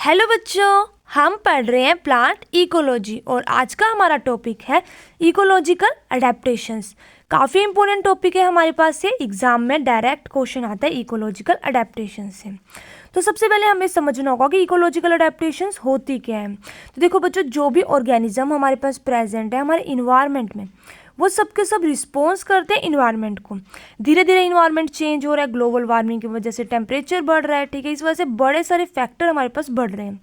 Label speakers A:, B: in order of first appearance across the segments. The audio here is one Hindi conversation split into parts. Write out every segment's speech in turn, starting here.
A: हेलो बच्चों, हम पढ़ रहे हैं प्लांट इकोलॉजी और आज का हमारा टॉपिक है इकोलॉजिकल अडेप्टेशंस। काफ़ी इंपॉर्टेंट टॉपिक है हमारे पास से, एग्जाम में डायरेक्ट क्वेश्चन आता है इकोलॉजिकल अडेप्टेशन से। तो सबसे पहले हमें समझना होगा कि इकोलॉजिकल अडेप्टेशंस होती क्या है। तो देखो बच्चों, जो भी ऑर्गेनिज्म हमारे पास प्रेजेंट है हमारे इन्वायरमेंट में, वो सब के सब रिस्पॉन्स करते हैं इन्वायरमेंट को। धीरे धीरे इन्वायरमेंट चेंज हो रहा है, ग्लोबल वार्मिंग की वजह से टेम्परेचर बढ़ रहा है, ठीक है। इस वजह से बड़े सारे फैक्टर हमारे पास बढ़ रहे हैं।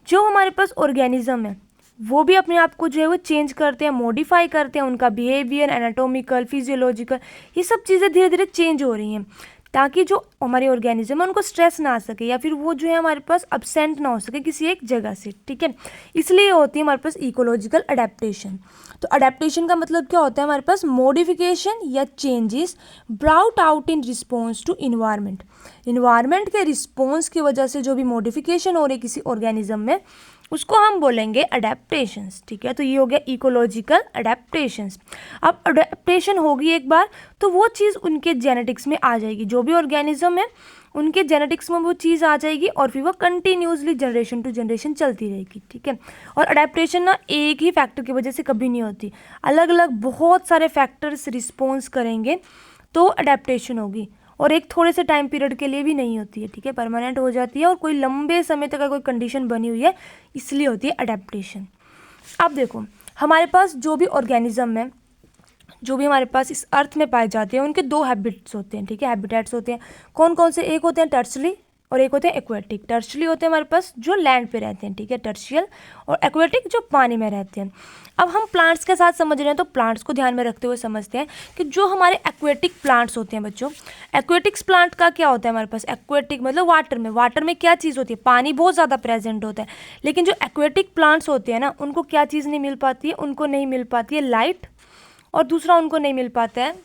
A: जो हमारे पास ऑर्गेनिज्म है वो भी अपने आप को जो है वो चेंज करते हैं, मॉडिफाई करते हैं। उनका बिहेवियर, एनाटॉमिकल, फिजियोलॉजिकल, ये सब चीज़ें धीरे धीरे चेंज हो रही हैं ताकि जो हमारे ऑर्गेनिज्म है उनको स्ट्रेस ना आ सके या फिर वो जो है हमारे पास अब्सेंट ना हो सके किसी एक जगह से, ठीक है। इसलिए होती है हमारे पास इकोलॉजिकल अडेप्टेशन। तो अडेप्टेशन का मतलब क्या होता है, हमारे पास मॉडिफिकेशन या changes brought out in response to environment. Environment के रिस्पॉन्स की वजह से जो भी मॉडिफिकेशन हो रही है किसी ऑर्गेनिज्म में, उसको हम बोलेंगे अडेप्टेशंस, ठीक है। तो ये हो गया इकोलॉजिकल अडेप्टेशंस। अब अडेप्टेशन होगी एक बार तो वो चीज़ उनके जेनेटिक्स में आ जाएगी। जो भी ऑर्गेनिज्म है उनके जेनेटिक्स में वो चीज़ आ जाएगी और फिर वो कंटिन्यूसली जनरेशन टू जनरेशन चलती रहेगी, ठीक है। और अडेप्टेशन ना एक ही फैक्टर की वजह से कभी नहीं होती, अलग अलग बहुत सारे फैक्टर्स रिस्पॉन्स करेंगे तो अडेप्टेशन होगी। और एक थोड़े से टाइम पीरियड के लिए भी नहीं होती है, ठीक है, परमानेंट हो जाती है। और कोई लंबे समय तक अगर कोई कंडीशन बनी हुई है इसलिए होती है अडेप्टेशन। अब देखो, हमारे पास जो भी ऑर्गेनिज्म है, जो भी हमारे पास इस अर्थ में पाए जाते हैं, उनके दो हैबिट्स होते हैं, ठीक है, हैबिटेट्स होते हैं। कौन कौन से? एक होते हैं टर्शली और एक होते हैं एक्वेटिक। टर्शली होते हैं हमारे पास जो लैंड पे रहते हैं, ठीक है, टर्शियल, और एक्वेटिक जो पानी में रहते हैं। अब हम प्लांट्स के साथ समझ रहे हैं तो प्लांट्स को ध्यान में रखते हुए समझते हैं कि जो हमारे एक्वेटिक प्लांट्स होते हैं बच्चों, एक्वेटिक्स प्लांट का क्या होता है हमारे पास? एक्वेटिक मतलब वाटर में क्या चीज़ होती है? पानी बहुत ज़्यादा प्रेजेंट होता है। लेकिन जो एक्वेटिक प्लांट्स होते हैं ना, उनको क्या चीज़ नहीं मिल पाती है? उनको नहीं मिल पाती है लाइट, और दूसरा उनको नहीं मिल पाता है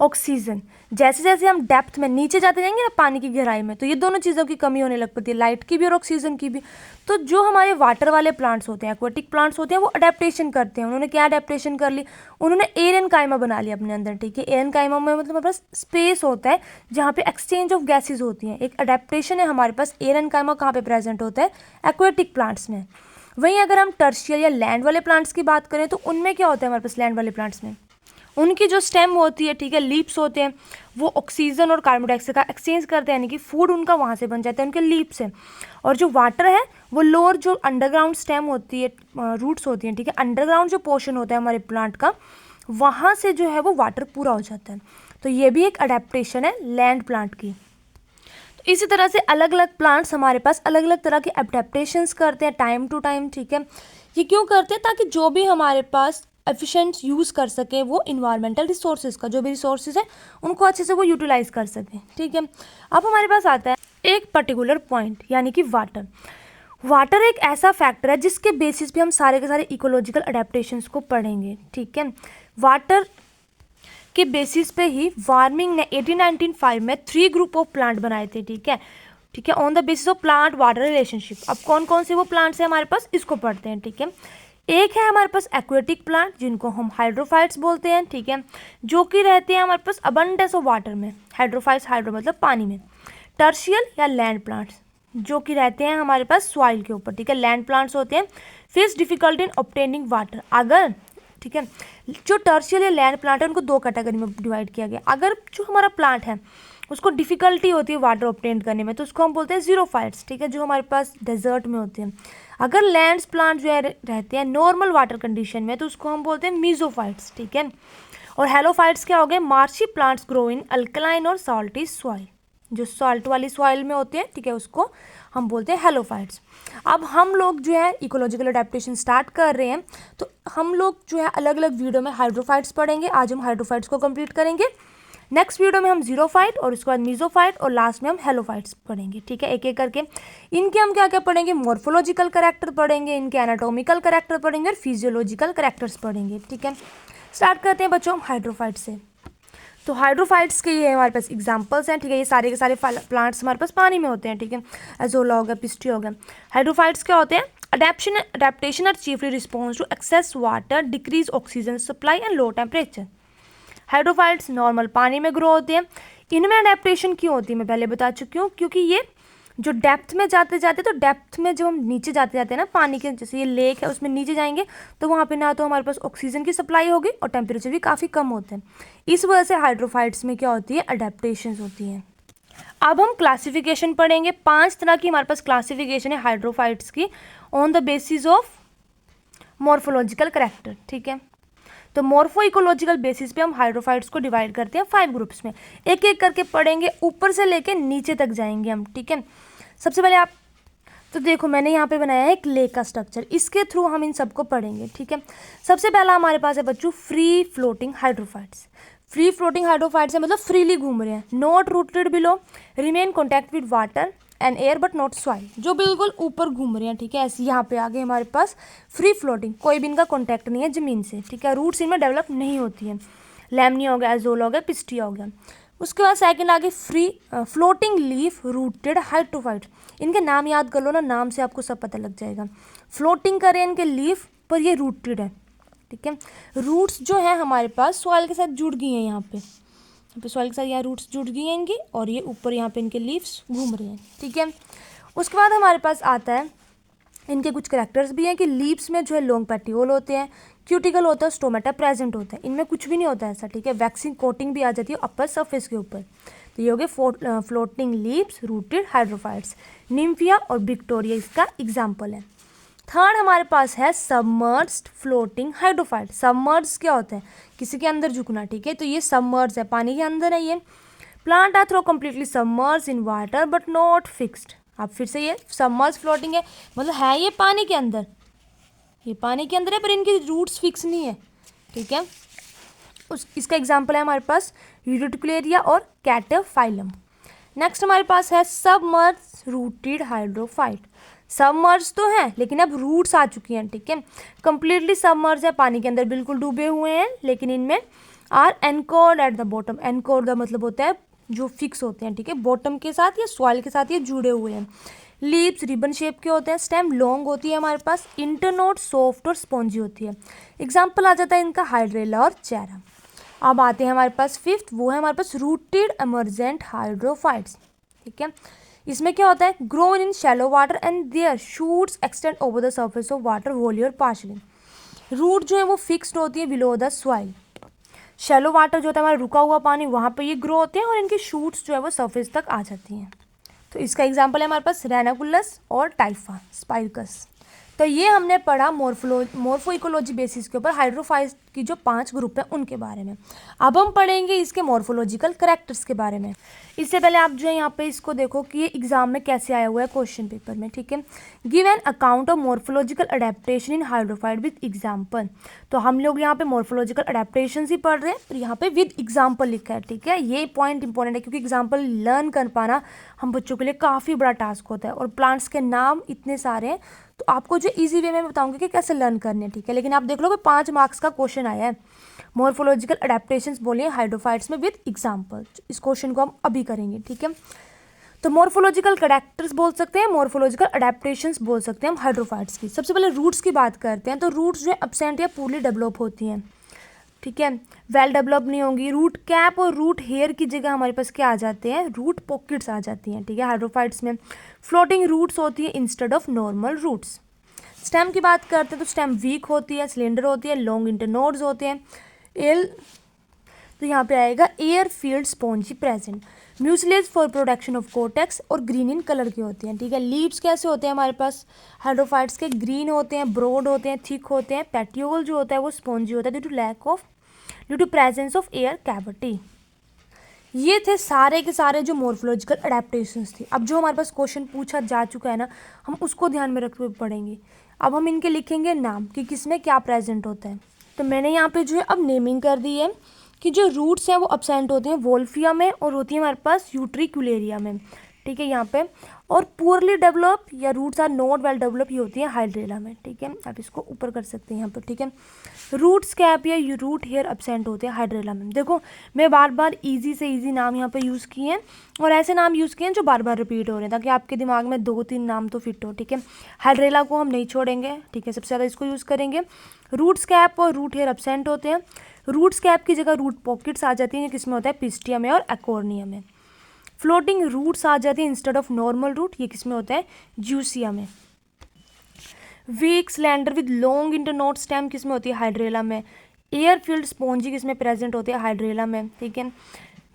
A: ऑक्सीजन। जैसे जैसे हम डेप्थ में नीचे जाते जाएंगे ना पानी की गहराई में, तो ये दोनों चीज़ों की कमी होने लग पड़ती है, लाइट की भी और ऑक्सीजन की भी। तो जो हमारे वाटर वाले प्लांट्स होते हैं, एक्वेटिक प्लांट्स होते हैं, वो अडेप्टेशन करते हैं। उन्होंने क्या अडेप्टेशन कर ली? उन्होंने एरेनकाइमा बना लिया अपने अंदर, ठीक है। एरेनकाइमा में मतलब हमारे पास स्पेस होता है जहाँ पे एक्सचेंज ऑफ गैसेज होती हैं। एक अडेप्टेशन है हमारे पास। एरेनकाइमा कहाँ पे प्रेजेंट होता है? एक्वेटिक प्लांट्स में। वहीं अगर हम टर्शियल या लैंड वाले प्लांट्स की बात करें तो उनमें क्या होता है हमारे पास? लैंड वाले प्लांट्स में उनकी जो स्टेम होती है, ठीक है, लीप्स होते हैं, वो ऑक्सीजन और कार्बन डाइऑक्साइड का एक्सचेंज करते हैं, यानी कि फूड उनका वहाँ से बन जाता है, उनके लीप से। और जो वाटर है वो लोअर जो अंडरग्राउंड स्टेम होती है, रूट्स होती हैं, ठीक है, अंडरग्राउंड जो पोर्शन होता है हमारे प्लांट का, वहाँ से जो है वो वाटर पूरा हो जाता है। तो ये भी एक अडेप्टेशन है लैंड प्लांट की। तो इसी तरह से अलग अलग प्लांट्स हमारे पास अलग अलग तरह के अडेप्टेशंस करते हैं टाइम टू टाइम, ठीक है। ये क्यों करते हैं? ताकि जो भी हमारे पास एफिशिएंट यूज़ कर सके वो इन्वायरमेंटल रिसोर्सेज का, जो भी रिसोर्सेज है उनको अच्छे से वो यूटिलाइज कर सकें, ठीक है। अब हमारे पास आता है एक पर्टिकुलर पॉइंट, यानी कि वाटर। वाटर एक ऐसा फैक्टर है जिसके बेसिस पे हम सारे के सारे इकोलॉजिकल अडेप्टेशंस को पढ़ेंगे, ठीक है। वाटर के बेसिस पे ही वार्मिंग ने 1895 में 3 ग्रुप ऑफ प्लांट बनाए थे, ठीक है, ठीक है, on the basis of plant water relationship. अब कौन कौन से वो प्लांट्स हैं हमारे पास, इसको पढ़ते हैं, ठीक है। एक है हमारे पास एक्वेटिक प्लांट जिनको हम हाइड्रोफाइट्स बोलते हैं, ठीक है, जो कि रहते हैं हमारे पास अबंडेंस ऑफ वाटर में। हाइड्रोफाइट्स, हाइड्रो मतलब पानी में। टर्शियल या लैंड प्लांट्स जो कि रहते हैं हमारे पास सॉइल के ऊपर, ठीक है, लैंड प्लांट्स होते हैं। Face difficulty in obtaining water. अगर, ठीक है, जो टर्शियल या लैंड प्लांट है उनको दो कैटेगरी में डिवाइड किया गया। अगर जो हमारा प्लांट है उसको डिफिकल्टी होती है वाटर ऑब्टेन करने में तो उसको हम बोलते हैं जीरोफाइट्स, ठीक है, जो हमारे पास डेजर्ट में होते हैं। अगर लैंड्स प्लांट जो है रहते हैं नॉर्मल वाटर कंडीशन में तो उसको हम बोलते हैं मीजोफाइट्स, ठीक है। और हेलोफाइट्स क्या हो गए? Marshy plants grow in alkaline और सॉल्टी सॉइल। जो सॉल्ट वाली सॉइल में होते हैं, ठीक है, उसको हम बोलते हैं हेलोफाइट्स। अब हम लोग जो है इकोलॉजिकल अडेप्टेशन स्टार्ट कर रहे हैं तो हम लोग जो है अलग अलग वीडियो में हाइड्रोफाइट्स पढ़ेंगे। आज हम हाइड्रोफाइट्स को कंप्लीट करेंगे। नेक्स्ट वीडियो में हम जीरोफाइट और उसके बाद मीजोफाइट और लास्ट में हम हेलोफाइट्स पढ़ेंगे, ठीक है, एक एक करके। इनके हम क्या क्या पढ़ेंगे? मॉर्फोलॉजिकल कैरेक्टर पढ़ेंगे, इनके एनाटॉमिकल कैरेक्टर पढ़ेंगे और फिजियोलॉजिकल कैरेक्टर्स पढ़ेंगे, ठीक है। स्टार्ट करते हैं बच्चों हम हाइड्रोफाइट से। तो हाइड्रोफाइट्स के ये हमारे पास एग्जांपल्स हैं, ठीक है, ये सारे के सारे प्लांट्स हमारे पास पानी में होते हैं, ठीक है। एजोला हो गया, पिस्टी हो गया। हाइड्रोफाइट्स क्या होते हैं? Adaptation are chiefly response to excess water, decrease oxygen supply and low temperature. Hydrophytes normal पानी में ग्रो होते हैं। इनमें अडेप्टेशन क्यों होती है मैं पहले बता चुकी हूँ, क्योंकि ये जो डेप्थ में जाते जाते, तो डेप्थ में जो हम नीचे जाते जाते हैं ना पानी के, जैसे ये लेक है उसमें नीचे जाएंगे तो वहाँ पे ना तो हमारे पास ऑक्सीजन की सप्लाई होगी और टेम्परेचर भी काफ़ी कम होते हैं। इस वजह से हाइड्रोफाइट्स में क्या होती है, अडेप्टेशंस होती हैं। अब हम क्लासिफिकेशन पढ़ेंगे। 5 तरह की हमारे पास क्लासिफिकेशन है हाइड्रोफाइट्स की on the basis of morphological character. ठीक है, तो मॉर्फो इकोलॉजिकल बेसिस पे हम हाइड्रोफाइट्स को डिवाइड करते हैं 5 ग्रुप्स में। एक एक करके पढ़ेंगे, ऊपर से लेके नीचे तक जाएंगे हम। ठीक है, सबसे पहले आप तो देखो मैंने यहाँ पे बनाया है एक लेक का स्ट्रक्चर, इसके थ्रू हम इन सबको पढ़ेंगे। ठीक है, सबसे पहला हमारे पास है बच्चों free floating hydrophytes. Free floating hydrophytes है मतलब फ्रीली घूम रहे हैं, not rooted below, remain contact with water and air but not soil, जो बिल्कुल ऊपर घूम रहे हैं। ठीक है, ऐसे यहाँ पे आगे हमारे पास फ्री फ्लोटिंग, कोई भी इनका कॉन्टैक्ट नहीं है ज़मीन से। ठीक है, रूट्स इनमें डेवलप नहीं होती है। लैमनिया हो गया, एजोला हो गया, पिस्टिया हो गया। उसके बाद सेकंड आगे free floating leaf rooted hydrophyte. इनके नाम याद कर लो ना, नाम से आपको सब पता लग जाएगा। फ्लोटिंग कर रहे हैं इनके लीफ पर, ये रूटेड है। ठीक है, रूट्स जो है हमारे पास सॉइल के साथ जुड़ गई हैं, यहाँ पे सॉइल के साथ यहाँ रूट्स जुड़ गई हैं इनकी, और ये ऊपर यहाँ पे इनके लीव्स घूम रहे हैं। ठीक है, उसके बाद हमारे पास आता है इनके कुछ करैक्टर्स भी हैं कि लीव्स में जो है लॉन्ग पेटियोल होते हैं, क्यूटिकल होता है, स्टोमेटा प्रेजेंट होता है। इनमें कुछ भी नहीं होता ऐसा। ठीक है, वैक्सीन कोटिंग भी आ जाती है अपर सरफेस के ऊपर। तो ये हो गए floating leaves rooted hydrophytes. Nymphaea और विक्टोरिया इसका एग्जाम्पल है। थर्ड हमारे पास है सबमर्ज्ड फ्लोटिंग हाइड्रोफाइट। सबमर्ज क्या होता है, किसी के अंदर झुकना। ठीक है, तो ये सबमर्ज है, पानी के अंदर है ये। Plant are through completely submerge in water but not fixed. अब फिर से ये सबमर्ज फ्लोटिंग है, मतलब है ये पानी के अंदर, ये पानी के अंदर है पर इनकी रूट्स फिक्स नहीं है। ठीक है, इसका एग्जाम्पल है हमारे पास यूटिकुलेरिया और कैटाफाइलम। नेक्स्ट हमारे पास है सबमर्ज रूटेड हाइड्रोफाइट। सबमर्ज तो है लेकिन अब रूट्स आ चुकी हैं। ठीक है, कंप्लीटली सबमर्ज है, पानी के अंदर बिल्कुल डूबे हुए हैं, लेकिन इनमें आर एनकोर्ड एट द बॉटम। एनकोर्ड का मतलब होता है जो फिक्स होते हैं। ठीक है, बॉटम के साथ या सॉइल के साथ ये जुड़े हुए हैं। लीव्स रिबन शेप के होते हैं, स्टेम लॉन्ग होती है हमारे पास, इंटरनोड सॉफ्ट और स्पॉन्जी होती है। एग्जाम्पल आ जाता है इनका हाइड्रेला और चेरा। अब आते हैं हमारे पास फिफ्थ, वो है हमारे पास रूटेड एमरजेंट हाइड्रोफाइट्स। ठीक है, इसमें क्या होता है, grown in shallow water and their shoots extend over the surface of water wholly और पार्शली। रूट जो है वो फिक्स्ड होती है below the soil. Shallow water जो होता है हमारा रुका हुआ पानी, वहाँ पे ये ग्रो होते हैं और इनकी शूट्स जो है वो सर्फेस तक आ जाती हैं। तो इसका एग्जाम्पल है हमारे पास रेनाकुलस और टाइफा स्पाइकस। तो ये हमने पढ़ा मॉर्फो इकोलॉजी बेसिस के ऊपर हाइड्रोफाइट्स की जो 5 ग्रुप हैं उनके बारे में। अब हम पढ़ेंगे इसके मॉर्फोलॉजिकल करैक्टर्स के बारे में। इससे पहले आप जो है यहाँ पे इसको देखो कि ये एग्जाम में कैसे आया हुआ है क्वेश्चन पेपर में। ठीक है, give an account of morphological adaptation in hydrophyte with example. तो हम लोग यहाँ पे मॉर्फोलॉजिकल अडेप्टेशन ही पढ़ रहे हैं, और यहाँ पे विद एग्जाम्पल लिखा है। ठीक है, ये पॉइंट इंपॉर्टेंट है क्योंकि एग्जाम्पल लर्न कर पाना हम बच्चों के लिए काफ़ी बड़ा टास्क होता है, और प्लांट्स के नाम इतने सारे हैं तो आपको जो इजी वे में बताऊंगी कि कैसे लर्न करने हैं। ठीक है, लेकिन आप देख लो कि 5 मार्क्स का क्वेश्चन आया है, मॉर्फोलॉजिकल अडेप्टेशंस बोलिए हाइड्रोफाइट्स में विद एग्जाम्पल। इस क्वेश्चन को हम अभी करेंगे। ठीक है, तो मॉर्फोलॉजिकल करैक्टर्स बोल सकते हैं, मॉर्फोलॉजिकल अडेप्टेशंस बोल सकते हैं हम हाइड्रोफाइट्स की। सबसे पहले रूट्स की बात करते हैं, तो रूट्स जो है एब्सेंट या पूर्ली डेवलप होती हैं। ठीक है, वेल डेवलप नहीं होंगी। रूट कैप और रूट हेयर की जगह हमारे पास क्या आ जाते हैं, रूट पॉकेट्स आ जाती हैं। ठीक है, हाइड्रोफाइट्स में फ्लोटिंग रूट्स होती है instead of normal roots. Stem की बात करते हैं तो स्टेम वीक होती है, सिलेंडर होती है, लॉन्ग इंटरनोड्स होते हैं। तो यहाँ पे आएगा air field spongy present. Mucilage for production of cortex और ग्रीन इन कलर की होती हैं। ठीक है, लीव्स कैसे होते हैं हमारे पास हाइड्रोफाइट्स के, ग्रीन होते हैं, ब्रॉड होते हैं, थिक होते हैं। पेटियोल जो होता है वो स्पॉन्जी होता है due to presence of air cavity. ये थे सारे के सारे जो मॉर्फोलॉजिकल अडेप्टेशंस थी। अब जो हमारे पास क्वेश्चन पूछा जा चुका है ना, हम उसको ध्यान में रखते हुए पढ़ेंगे। अब हम इनके लिखेंगे नाम कि किसमें क्या प्रेजेंट होता है। तो मैंने यहाँ पे जो है अब नेमिंग कर दी है कि जो रूट्स हैं वो एब्सेंट होते हैं वोल्फिया में और होती है हमारे पास यूट्रिकुलेरिया में। ठीक है, यहाँ पे और पुअरली डेवलप या roots are not well develop ये होती है हाइड्रेला में। ठीक है, आप इसको ऊपर कर सकते हैं यहाँ पर। ठीक है, रूट्स कैप या रूट हेयर एब्सेंट होते हैं हाइड्रेला में। देखो मैं बार बार इजी से इजी नाम यहाँ पे यूज़ किए हैं और ऐसे नाम यूज़ किए हैं जो बार बार रिपीट हो रहे हैं ताकि आपके दिमाग में 2-3 नाम तो फिट हो। ठीक है, हाइड्रेला को हम नहीं छोड़ेंगे। ठीक है, सबसे ज़्यादा इसको यूज़ करेंगे। रूट्स कैप और रूट हेयर एब्सेंट होते हैं। रूट्स कैप की जगह रूट पॉकेट्स आ जाती हैं, किसमें होता है, पिस्टिया में और एकोर्निया में। फ्लोटिंग रूट्स आ जाते हैं इंस्टेड ऑफ नॉर्मल रूट, ये किस में होता है, ज्यूसिया में। Weak slender with long internode stem किस में होती है, हाइड्रेला में। एयर फील्ड स्पॉन्जी किस में प्रेजेंट होते हैं, हाइड्रेला में, ठीक है।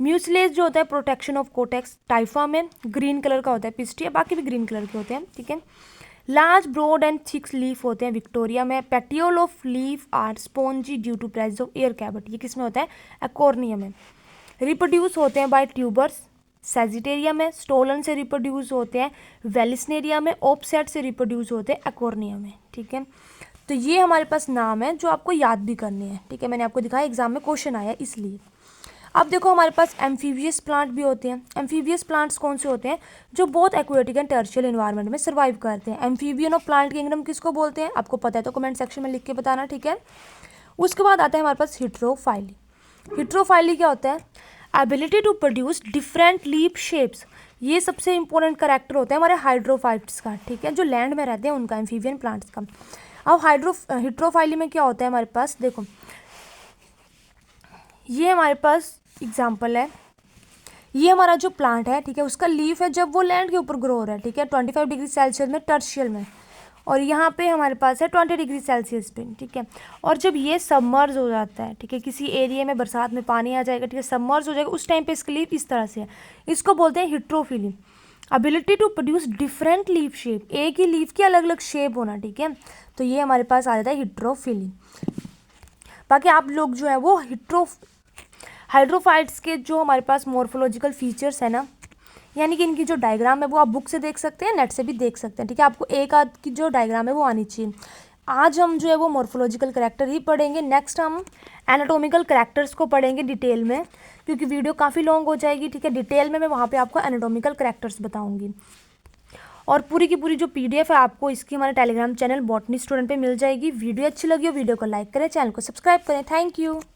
A: म्यूसिलेज जो होता है प्रोटेक्शन ऑफ कोटेक्स, टाइफा में। ग्रीन कलर का होता है पिस्टिया, बाकी भी ग्रीन कलर के होते हैं, ठीक है। Large broad and thick leaf होते हैं विक्टोरिया में। Petiole of leaf are spongy due to presence of air cavity, ये किस में होता है, एकॉर्निया में। रिप्रोड्यूस होते हैं बाय ट्यूबर्स, सेजिटेरिया में। स्टोलन से रिप्रोड्यूस होते हैं वेलिस्नेरिया में। ऑफसेट से रिप्रोड्यूस होते हैं एकॉर्निया में, ठीक है। तो ये हमारे पास नाम है जो आपको याद भी करने हैं, ठीक है। मैंने आपको दिखाया एग्जाम में क्वेश्चन आया इसलिए। अब देखो हमारे पास एम्फीबियस प्लांट भी होते हैं। एम्फीबियस प्लांट्स कौन से होते हैं, जो बहुत एक्वेटिक एंड टर्शियल एनवायरनमेंट में सर्वाइव करते हैं। एम्फीबियन और प्लांट किंगडम किसको बोलते हैं, आपको पता है तो कमेंट सेक्शन में लिख के बताना, ठीक है। उसके बाद आता है हमारे पास हिट्रोफाइली। हिट्रोफाइली क्या होता है, ability to produce different leaf shapes. ये सबसे इंपॉर्टेंट कैरेक्टर होता है हमारे हाइड्रोफाइट्स का, ठीक है, जो लैंड में रहते हैं उनका, एम्फीबियन प्लांट्स का। अब हिट्रोफाइली में क्या होता है हमारे पास, देखो ये हमारे पास एग्जाम्पल है। ये हमारा जो प्लांट है, ठीक है, उसका लीफ है जब वो लैंड के ऊपर ग्रो हो रहा है, ठीक है, 25 डिग्री सेल्सियस में टर्शियल में, और यहाँ पे हमारे पास है 20 डिग्री सेल्सियस पे, ठीक है। और जब ये सबमर्ज हो जाता है, ठीक है, किसी एरिया में बरसात में पानी आ जाएगा, ठीक है, सबमर्ज हो जाएगा, उस टाइम पे इसकी लीफ इस तरह से है। इसको बोलते हैं heterophylly. Ability to produce different leaf shape, एक ही लीफ की अलग अलग शेप होना, ठीक है, तो ये हमारे पास आ जाता है हिट्रोफिली। बाकी आप लोग जो है वो हाइड्रोफाइट्स के जो हमारे पास मॉर्फोलॉजिकल फीचर्स है ना, यानी कि इनकी जो डायग्राम है वो आप बुक से देख सकते हैं, नेट से भी देख सकते हैं, ठीक है। आपको एक आध की जो डायग्राम है वो आनी चाहिए। आज हम जो है वो मॉर्फोलॉजिकल करैक्टर ही पढ़ेंगे, नेक्स्ट हम एनाटॉमिकल करैक्टर्स को पढ़ेंगे डिटेल में, क्योंकि वीडियो काफ़ी लॉन्ग हो जाएगी, ठीक है। डिटेल में मैं वहाँ पे आपको एनाटॉमिकल करैक्टर्स बताऊँगी। और पूरी की पूरी जो PDF है आपको इसकी हमारे टेलीग्राम चैनल बॉटनी स्टूडेंट पे मिल जाएगी। वीडियो अच्छी लगी हो वीडियो को लाइक करें, चैनल को सब्सक्राइब करें। Thank you.